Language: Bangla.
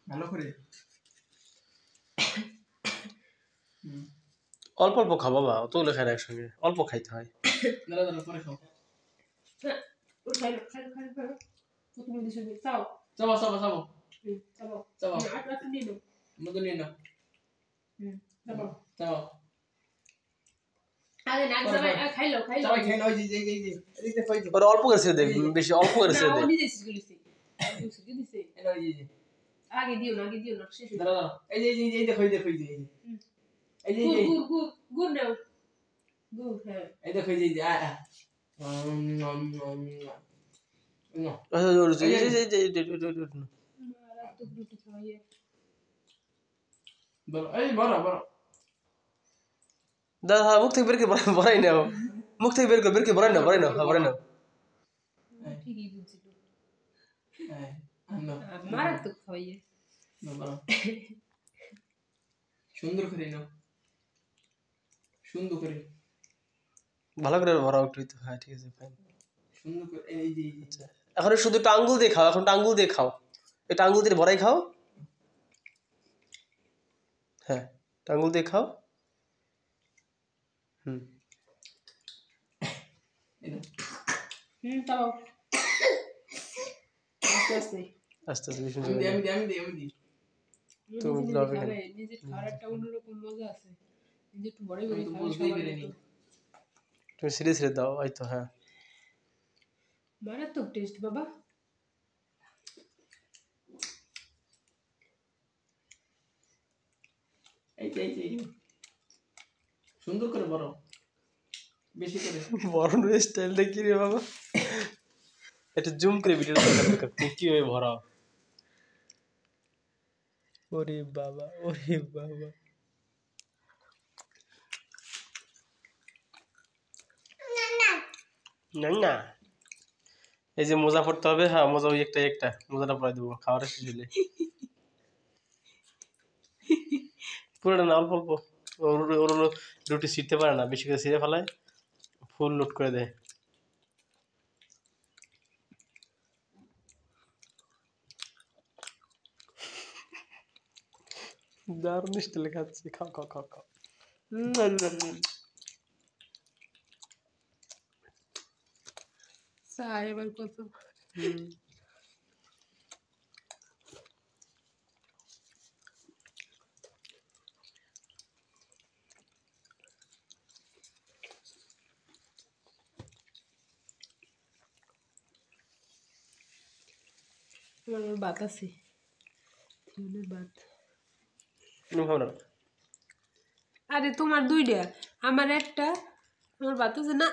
ভালো করে অল্প অল্প খাও বাবা, অতগুলো খাই না একসঙ্গে, অল্প খাইতে হয়। দাঁড়া দাঁড়া পরে খাও। তুমি দিছো চাও চাও চাও চাও চাও চাও আটা নিয়ে নাও মতো নিয়ে নাও চাও চাও আরে না যাবে খাইলো চাও খাই নাও এই যে এদিকে কই দিও ওর অল্প করে ছেড়ে দে, বেশি অল্প করে ছেড়ে দে। না ও নিজে দিছে দিছে দিছে এলো এই যে আগে দিও না শেষ দাঁড়া দাঁড়া এই যে এই দেখো এই যে গুড নাও গুড হ্যাঁ এই দেখো এই যে দাদা মুখ থেকে বের করে ভরাই নাও, মুখ থেকে বের করে ভরাই নাও, ভরাই নাও, ভরাই নাও। ঠিকই বুঝছিল মারাত্মক খাওয়াইয়ে সুন্দর করে নাও সুন্দর করে ভালো করে ভরাও একটু তো। হ্যাঁ ঠিক আছে ফাইন, সুন্দর করে এই যে আচ্ছা এখন শুধু আঙ্গুল দিয়ে খাও, এখন আঙ্গুল দিয়ে খাও, এটা আঙ্গুল দিয়ে ভরাই খাও। হ্যাঁ আঙ্গুল দিয়ে খাও। তাও আস্তে আস্তে আস্তে আস্তে আমি দি তুমি নিজে খাওয়ার একটা অন্যরকম মজা আছে, নিজে একটু বড় বড় খাওয়া তুমি সিরিয়াস রে দাও, এই তো হ্যাঁ মারাত্মক টেস্ট বাবা। এই সুন্দর করে বড় বেশি করে বড় স্টাইলটা কি রে বাবা, এটা জুম করে ভিডিওটা দরকার, কি ভাবে ভরাও। ওরে বাবা ওরে বাবা, না না এই যে মোজা পড়তে হবে। হ্যাঁ মোজা ওই একটা মোজাটা পরে দেবো খাওয়ার শেষ হলে। পুরোটা না অল্প অল্প, ওর রুটি ছিঁড়তে পারে না, বেশি করে ছিঁড়ে ফেলায়, ফুল লোড করে দেয়। দারুণ স্টাইলে খাচ্ছি, খাও খাও খাও খাও। এবার কত বাত আছে বাত। আরে তোমার দুইটা আমার একটা, আমার বাত আছে না।